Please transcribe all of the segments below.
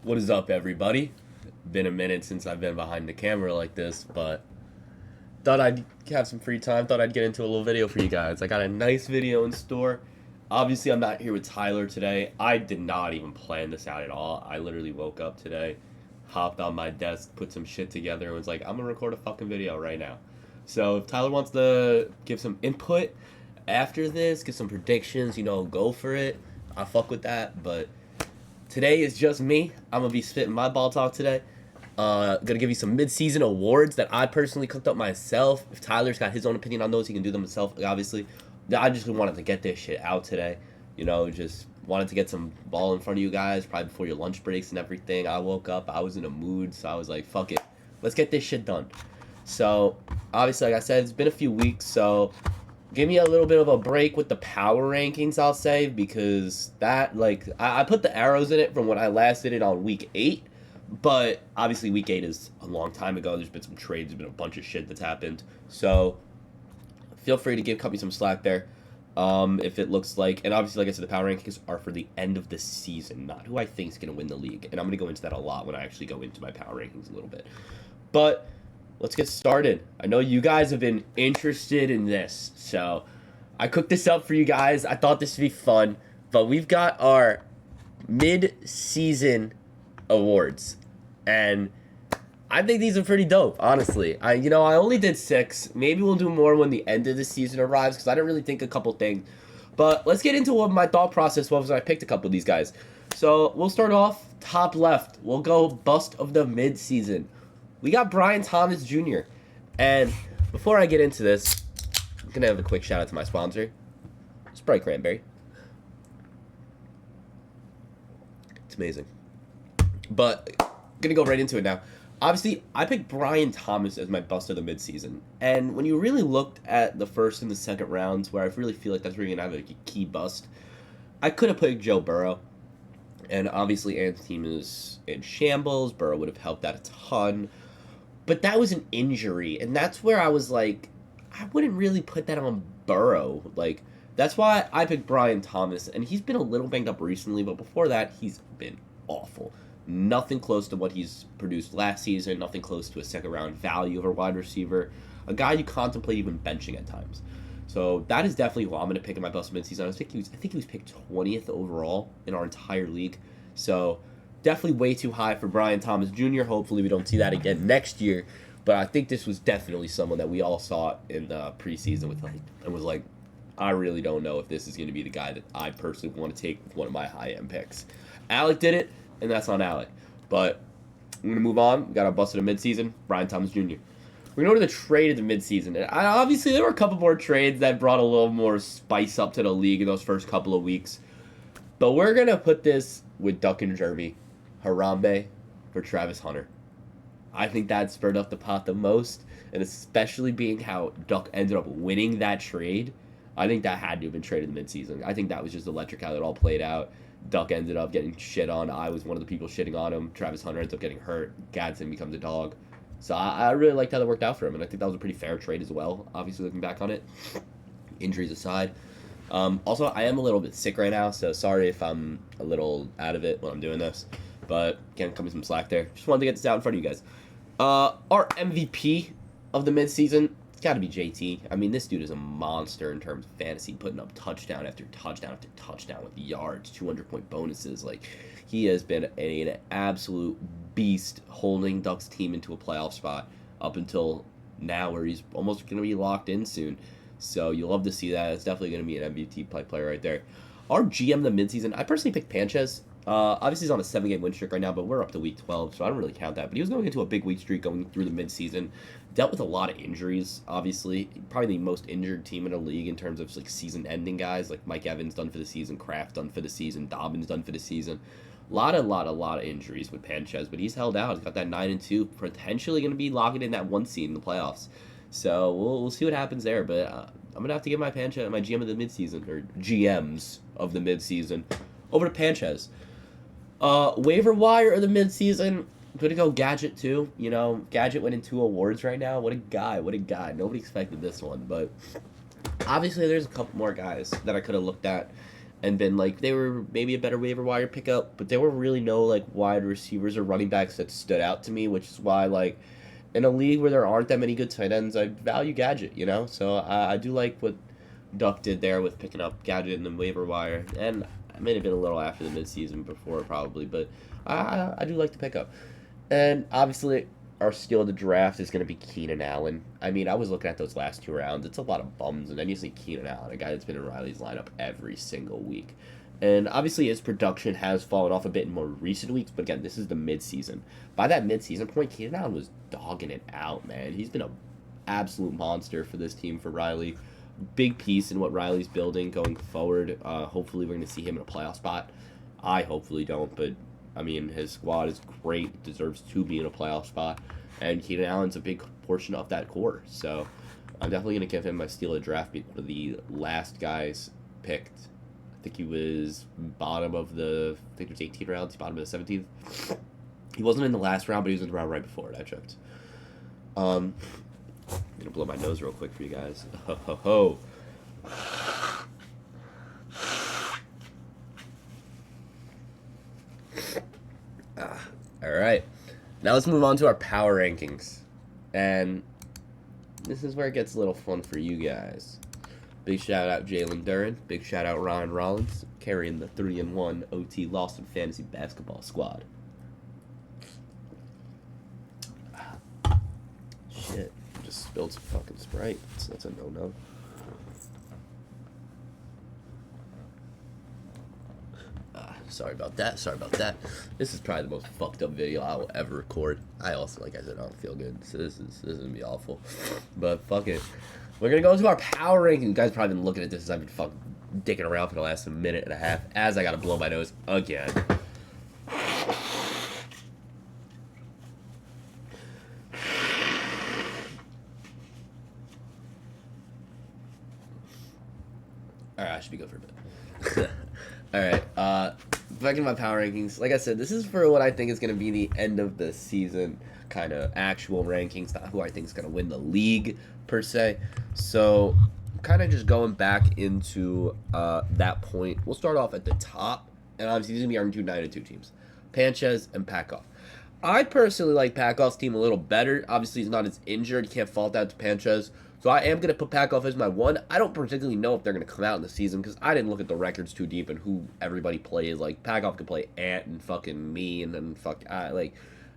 What is up, everybody? Been a minute since I've been behind the camera like this, but thought I'd have some free time. Thought I'd get into a little video for you guys. I got a nice video in store. Obviously, I'm not here with Tyler today. I did not even plan this out at all. I literally woke up today, hopped on my desk, put some shit together, and was like, I'm gonna record a fucking video right now. So if Tyler wants to give some input after this, give some predictions, go for it. I fuck with that, but today is just me. I'm gonna be spitting my ball talk today. Gonna give you some mid-season awards that I personally cooked up myself. If Tyler's got his own opinion on those, he can do them himself, obviously. I just wanted to get this shit out today. Just wanted to get some ball in front of you guys, probably before your lunch breaks and everything. I woke up, I was in a mood, so I was like, fuck it. Let's get this shit done. So, obviously, like I said, it's been a few weeks, so give me a little bit of a break with the power rankings, I'll say, because that, I put the arrows in it from when I last did it on week 8, but obviously week 8 is a long time ago. There's been some trades, there's been a bunch of shit that's happened, so feel free to cut me some slack there, if it looks like, and obviously, like I said, the power rankings are for the end of the season, not who I think is going to win the league, and I'm going to go into that a lot when I actually go into my power rankings a little bit, but let's get started. I know you guys have been interested in this, so I cooked this up for you guys. I thought this would be fun, but we've got our mid-season awards, and I think these are pretty dope, honestly. I only did 6. Maybe we'll do more when the end of the season arrives, because I didn't really think a couple things. But let's get into what my thought process was when I picked a couple of these guys. So we'll start off top left. We'll go bust of the mid-season. We got Brian Thomas Jr. And before I get into this, I'm going to have a quick shout out to my sponsor, Sprite Cranberry. It's amazing. But going to go right into it now. Obviously, I picked Brian Thomas as my bust of the midseason. And when you really looked at the first and the second rounds, where I really feel like that's where you're going to have a key bust, I could have picked Joe Burrow. And obviously, Ant's team is in shambles. Burrow would have helped that a ton. But that was an injury, and that's where I was like, I wouldn't really put that on Burrow. That's why I picked Brian Thomas, and he's been a little banged up recently, but before that, he's been awful. Nothing close to what he's produced last season, nothing close to a second-round value of a wide receiver, a guy you contemplate even benching at times. So that is definitely who I'm going to pick in my bust midseason. I think he was picked 20th overall in our entire league, so definitely way too high for Brian Thomas Jr. Hopefully we don't see that again next year. But I think this was definitely someone that we all saw in the preseason with and was like, I really don't know if this is going to be the guy that I personally want to take with one of my high-end picks. Alec did it, and that's on Alec. But I'm going to move on. We got our bust of the midseason, Brian Thomas Jr. We're going to go to the trade of the midseason. And obviously, there were a couple more trades that brought a little more spice up to the league in those first couple of weeks. But we're going to put this with Duck and Jeremy. Harambe for Travis Hunter. I think that spurred up the pot the most, and especially being how Duck ended up winning that trade, I think that had to have been traded in the midseason. I think that was just electric how it all played out. Duck ended up getting shit on. I was one of the people shitting on him. Travis Hunter ends up getting hurt. Gadsden becomes a dog. So I really liked how that worked out for him, and I think that was a pretty fair trade as well, obviously looking back on it. Injuries aside. Also, I am a little bit sick right now, so sorry if I'm a little out of it when I'm doing this. But, again, cut me some slack there. Just wanted to get this out in front of you guys. Our MVP of the midseason, it's got to be JT. I mean, this dude is a monster in terms of fantasy, putting up touchdown after touchdown after touchdown with yards, 200-point bonuses. He has been an absolute beast holding Ducks' team into a playoff spot up until now, where he's almost going to be locked in soon. So, you'll love to see that. It's definitely going to be an MVP player right there. Our GM of the midseason, I personally picked Panchez. Obviously, he's on a 7-game win streak right now, but we're up to week 12, so I don't really count that. But he was going into a big week streak going through the midseason. Dealt with a lot of injuries, obviously. Probably the most injured team in the league in terms of season-ending guys. Mike Evans done for the season, Kraft done for the season, Dobbins done for the season. A lot of injuries with Panchez, but he's held out. He's got that 9-2, potentially going to be locking in that 1 seed in the playoffs. So we'll see what happens there, but I'm going to have to give my GM of the midseason, or GMs of the midseason, over to Panchez. Waiver wire of the midseason, Gonna go Gadget too. You know, Gadget winning 2 awards right now. What a guy. What a guy. Nobody expected this one. But obviously there's a couple more guys that I could have looked at and been like they were maybe a better waiver wire pickup, but there were really no like wide receivers or running backs that stood out to me, which is why like in a league where there aren't that many good tight ends, I value Gadget, you know. So I do like what Duck did there with picking up Gadget in the waiver wire, and I may have been a little after the midseason before probably, but I do like the pickup. And obviously, our steal of the draft is going to be Keenan Allen. I mean, I was looking at those last 2 rounds. It's a lot of bums, and then you see Keenan Allen, a guy that's been in Riley's lineup every single week. And obviously, his production has fallen off a bit in more recent weeks, but again, this is the midseason. By that midseason point, Keenan Allen was dogging it out, man. He's been an absolute monster for this team for Riley. Big piece in what Riley's building going forward. Hopefully, we're going to see him in a playoff spot. I hopefully don't, but I mean, his squad is great, deserves to be in a playoff spot, and Keenan Allen's a big portion of that core. So I'm definitely going to give him my steal of draft, being one of the last guys picked. I think he was bottom of the, I think it was 18 rounds, bottom of the 17th. He wasn't in the last round, but he was in the round right before it, I checked. I'm going to blow my nose real quick for you guys. Ho, ho, ho. All right. Now let's move on to our power rankings. And this is where it gets a little fun for you guys. Big shout out Jalen Duran. Big shout out Ryan Rollins, carrying the 3-1 OT Lost in Fantasy Basketball squad. Shit, I just spilled some fucking Sprite. So that's a no-no. Sorry about that. This is probably the most fucked up video I will ever record. I also, like I said, I don't feel good. So this is gonna be awful. But fuck it. We're gonna go into our power ranking. You guys probably been looking at this as I've been fucking dicking around for the last minute and a half as I gotta blow my nose again. Alright, I should be good for a bit. Alright, back in my power rankings. Like I said, this is for what I think is going to be the end of the season kind of actual rankings, not who I think is going to win the league, per se. So, kind of just going back into that point. We'll start off at the top, and obviously these are going to be our 2 9-2 teams. Panchez and Pakoff. I personally like Pakoff's team a little better. Obviously, he's not as injured. You can't fault that to Panchez. So I am going to put Pakoff as my 1. I don't particularly know if they're going to come out in the season because I didn't look at the records too deep and who everybody plays. Like, Pakoff could play Ant and fucking me and then you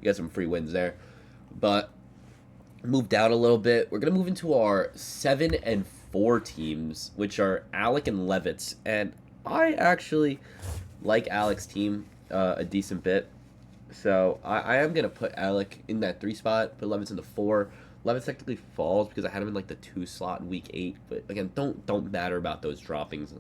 got some free wins there. But move down a little bit. We're going to move into our 7 and 4 teams, which are Alec and Levitz. And I actually like Alec's team a decent bit. So I am going to put Alec in that 3 spot, put Levitz in the 4. Levis technically falls because I had him in like the 2 slot in week 8, but again, don't matter about those droppings.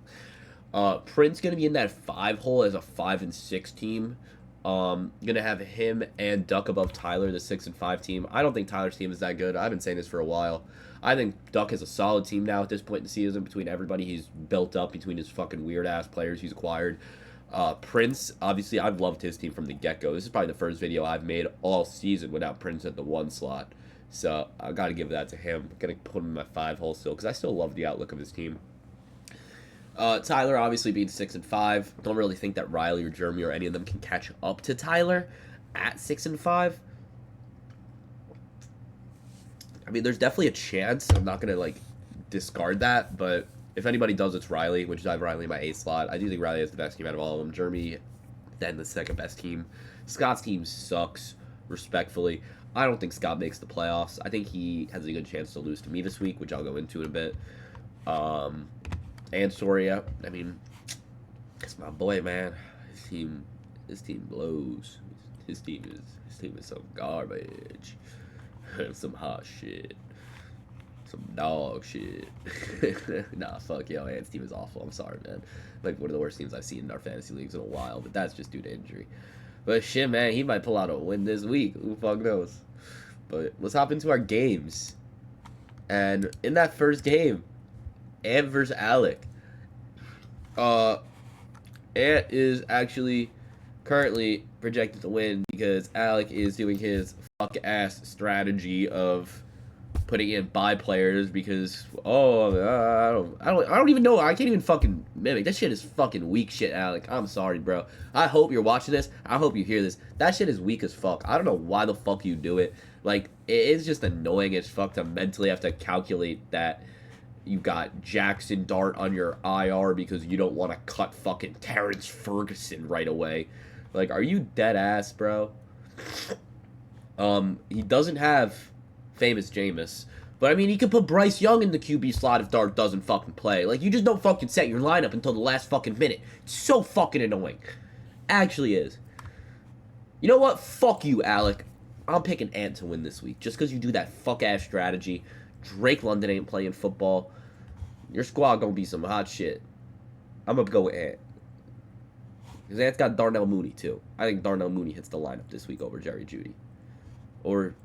Prince gonna be in that 5 hole as a 5 and 6 team. Gonna have him and Duck above Tyler, the 6 and 5 team. I don't think Tyler's team is that good. I've been saying this for a while. I think Duck has a solid team now at this point in the season between everybody he's built up, between his fucking weird ass players he's acquired. Prince, obviously, I've loved his team from the get go. This is probably the first video I've made all season without Prince at the 1 slot. So I got to give that to him. I'm going to put him in my 5 hole still because I still love the outlook of his team. Tyler obviously being 6 and 5. Don't really think that Riley or Jeremy or any of them can catch up to Tyler at 6 and 5. I mean, there's definitely a chance. I'm not going to like discard that, but if anybody does, it's Riley, which is I have Riley in my 8 slot. I do think Riley has the best team out of all of them. Jeremy, then the second best team. Scott's team sucks, respectfully. I don't think Scott makes the playoffs. I think he has a good chance to lose to me this week, which I'll go into in a bit. And Soria, I mean, it's my boy, man. His team blows. His team is some garbage. Some hot shit. Some dog shit. Nah, fuck yo, Ant's team is awful. I'm sorry, man. Like one of the worst teams I've seen in our fantasy leagues in a while, but that's just due to injury. But shit, man, he might pull out a win this week. Who fuck knows? But let's hop into our games. And in that first game, Ant versus Alec. Ant is actually currently projected to win because Alec is doing his fuck ass strategy of putting in buy players because I don't even know. I can't even fucking mimic. That shit is fucking weak shit, Alec. I'm sorry, bro. I hope you're watching this. I hope you hear this. That shit is weak as fuck. I don't know why the fuck you do it. Like, it's just annoying as fuck to mentally have to calculate that you got Jackson Dart on your IR because you don't want to cut fucking Terrence Ferguson right away. Like, are you dead ass, bro? He doesn't have famous Jameis. But, I mean, he could put Bryce Young in the QB slot if Dart doesn't fucking play. Like, you just don't fucking set your lineup until the last fucking minute. It's so fucking annoying. Actually is. You know what? Fuck you, Alec. I'm picking Ant to win this week. Just because you do that fuck-ass strategy. Drake London ain't playing football. Your squad gonna be some hot shit. I'm gonna go with Ant. Because Ant's got Darnell Mooney, too. I think Darnell Mooney hits the lineup this week over Jerry Jeudy. Or...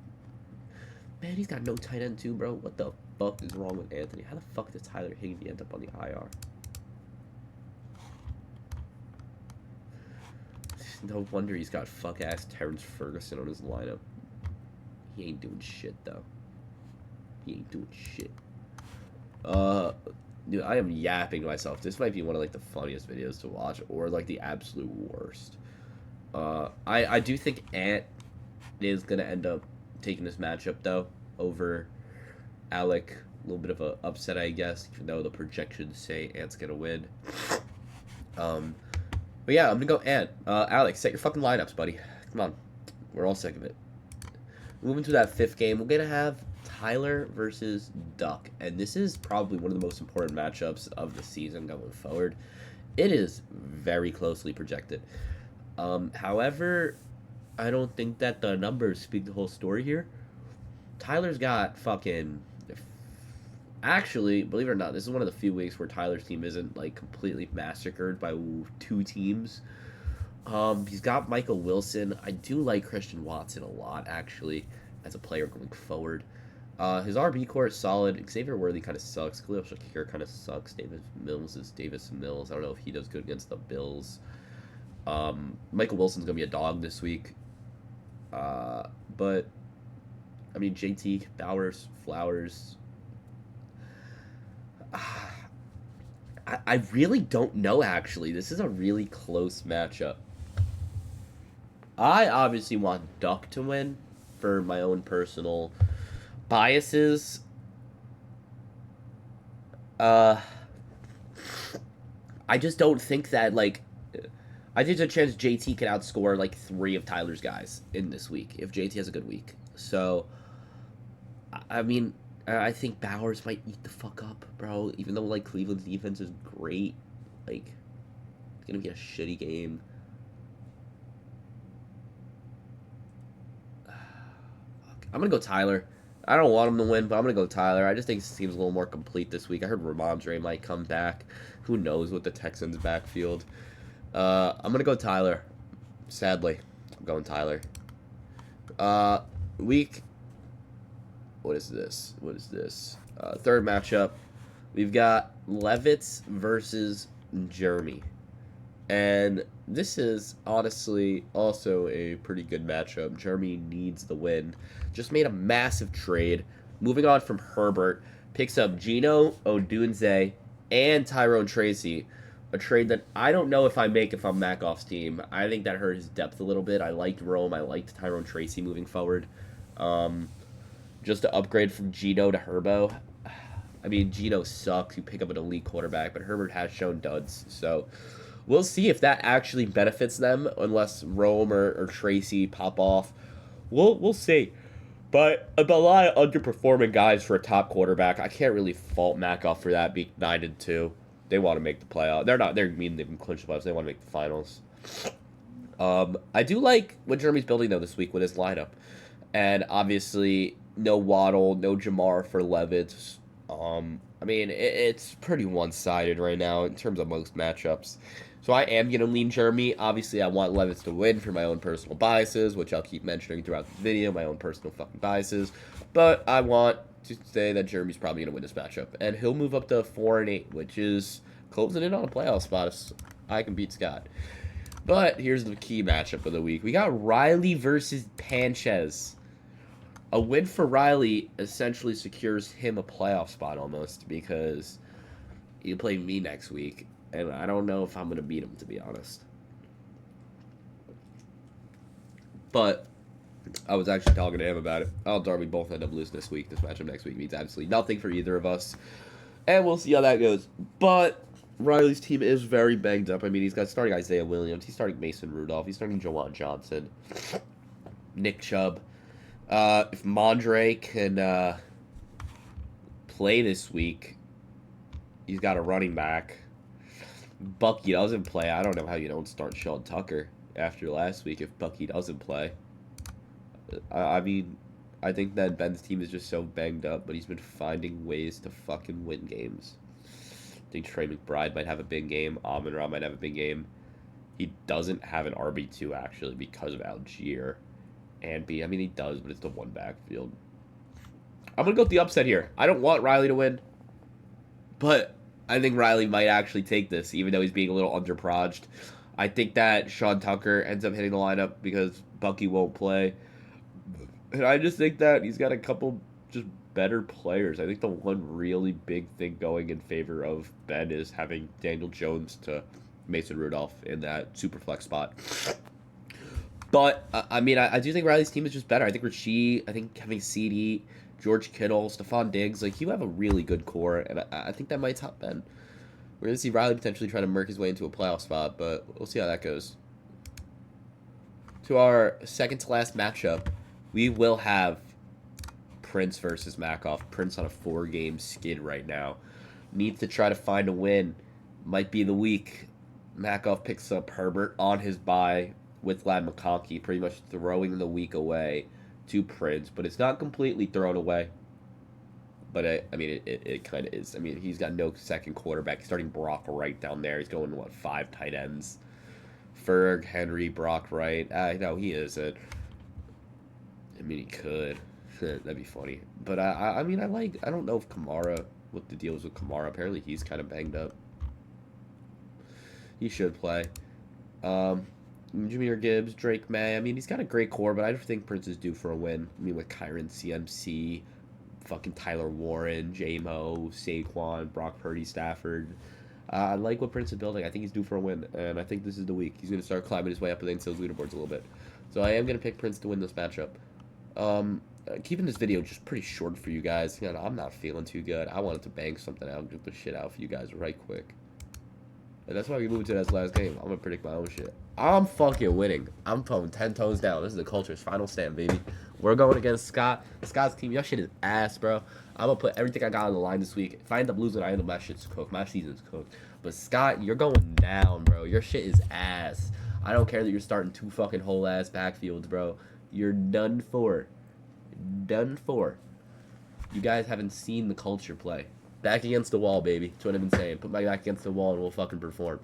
Man, he's got no tight end, too, bro. What the fuck is wrong with Anthony? How the fuck does Tyler Higbee end up on the IR? No wonder he's got fuck-ass Terrence Ferguson on his lineup. He ain't doing shit, though. He ain't doing shit. Dude, I am yapping to myself. This might be one of, like, the funniest videos to watch, or, like, the absolute worst. I do think Ant is gonna end up taking this matchup, though, over Alec. A little bit of an upset, I guess, even though the projections say Ant's gonna win. But yeah, I'm gonna go Ant. Alex, set your fucking lineups, buddy. Come on. We're all sick of it. Moving to that fifth game, we're gonna have Tyler versus Duck. And this is probably one of the most important matchups of the season going forward. It is very closely projected. However, I don't think that the numbers speak the whole story here. Tyler's got fucking... Actually, believe it or not, this is one of the few weeks where Tyler's team isn't, like, completely massacred by two teams. He's got Michael Wilson. I do like Christian Watson a lot, actually, as a player going forward. His RB core is solid. Xavier Worthy kind of sucks. Khalil Shakir kind of sucks. Davis Mills is Davis Mills. I don't know if he does good against the Bills. Michael Wilson's going to be a dog this week. But, I mean, JT, Bowers, Flowers... I really don't know, actually. This is a really close matchup. I obviously want Duck to win for my own personal biases. I just don't think that, like... I think there's a chance JT can outscore, like, 3 of Tyler's guys in this week, if JT has a good week. So, I mean... I think Bowers might eat the fuck up, bro. Even though, like, Cleveland's defense is great. Like, it's going to be a shitty game. I'm going to go Tyler. I don't want him to win, but I'm going to go Tyler. I just think his team's a little more complete this week. I heard Ramondre might come back. Who knows with the Texans' backfield. I'm going to go Tyler. Sadly, I'm going Tyler. Week... What is this? Third matchup. We've got Levitz versus Jeremy. And this is honestly also a pretty good matchup. Jeremy needs the win. Just made a massive trade. Moving on from Herbert. Picks up Gino Odunze and Tyrone Tracy. A trade that I don't know if I make if I'm Makoff's team. I think that hurt his depth a little bit. I liked Rome. I liked Tyrone Tracy moving forward. Just to upgrade from Gino to Herbo. I mean, Gino sucks. You pick up an elite quarterback, but Herbert has shown duds. So we'll see if that actually benefits them, unless Rome or Tracy pop off. We'll see. But a lot of underperforming guys for a top quarterback. I can't really fault Makoff for that, being 9-2. They want to make the playoff. They're mean they've been clinched the playoffs. They want to make the finals. I do like what Jeremy's building, though, this week with his lineup. And obviously... No Waddle, no Jamar for Levitz. I mean, it's pretty one-sided right now in terms of most matchups. So I am going to lean Jeremy. Obviously, I want Levitz to win for my own personal biases, which I'll keep mentioning throughout the video, my own personal fucking biases. But I want to say that Jeremy's probably going to win this matchup. And he'll move up to 4-8, which is closing in on a playoff spot if I can beat Scott. But here's the key matchup of the week. We got Riley versus Panchez. A win for Riley essentially secures him a playoff spot almost because you play me next week, and I don't know if I'm going to beat him, to be honest. But I was actually talking to him about it. Odds are we both end up losing this week. This matchup next week means absolutely nothing for either of us. And we'll see how that goes. But Riley's team is very banged up. I mean, he's got starting Isaiah Williams. He's starting Mason Rudolph. He's starting Jawan Johnson. Nick Chubb. If Mondre can play this week, he's got a running back. Bucky doesn't play. I don't know how you don't start Sean Tucker after last week if Bucky doesn't play. I mean, I think that Ben's team is just so banged up, but he's been finding ways to fucking win games. I think Trey McBride might have a big game. Amon-Ra might have a big game. He doesn't have an RB2, actually, because of Algier. And I mean, he does, but it's the one backfield. I'm going to go with the upset here. I don't want Riley to win, but I think Riley might actually take this, even though he's being a little underproged. I think that Sean Tucker ends up hitting the lineup because Bucky won't play. And I just think that he's got a couple just better players. I think the one really big thing going in favor of Ben is having Daniel Jones to Mason Rudolph in that super flex spot. But, I mean, I do think Riley's team is just better. I think Rasheed, I think having CD, George Kittle, Stephon Diggs, like, you have a really good core, and I think that might top Ben. We're going to see Riley potentially try to murk his way into a playoff spot, but we'll see how that goes. To our second-to-last matchup, we will have Prince versus Makoff. Prince on a 4-game skid right now. Needs to try to find a win. Might be the week. Makoff picks up Herbert on his bye with Lad McConkey, pretty much throwing the week away to Prince. But it's not completely thrown away. But, I mean, it kind of is. I mean, he's got no second quarterback. He's starting Brock Wright down there. He's going, 5 tight ends? Ferg, Henry, Brock Wright. No, he isn't. I mean, he could. That'd be funny. But, I mean, I don't know if Kamara, what the deal is with Kamara. Apparently, he's kind of banged up. He should play. Jameer Gibbs, Drake May. I mean, he's got a great core, but I don't think Prince is due for a win. I mean, with Kyron CMC, fucking Tyler Warren, J-Mo, Saquon, Brock Purdy, Stafford. I like what Prince is building. I think he's due for a win, and I think this is the week. He's going to start climbing his way up against those leaderboards a little bit. So I am going to pick Prince to win this matchup. Keeping this video just pretty short for you guys. You know, I'm not feeling too good. I wanted to bang something out and get the shit out for you guys right quick. And that's why we moved to this last game. I'm going to predict my own shit. I'm fucking winning. I'm pulling 10 toes down. This is the Culture's final stand, baby. We're going against Scott. Scott's team, your shit is ass, bro. I'm going to put everything I got on the line this week. If I end up losing, I know my shit's cooked. My season's cooked. But Scott, you're going down, bro. Your shit is ass. I don't care that you're starting 2 fucking whole-ass backfields, bro. You're done for. Done for. You guys haven't seen the Culture play. Back against the wall, baby. That's what I've been saying. Put my back against the wall and we'll fucking perform.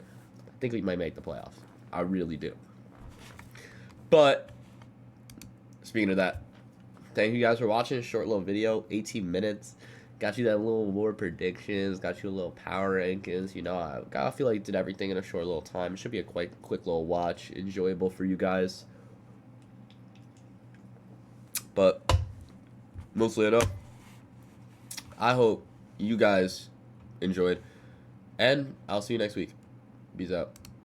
I think we might make the playoffs. I really do. But, speaking of that, thank you guys for watching a short little video. 18 minutes. Got you that little war predictions. Got you a little power rankings. You know, I feel like I did everything in a short little time. It should be a quite quick little watch. Enjoyable for you guys. But, mostly enough, I hope you guys enjoyed. And I'll see you next week. Peace out.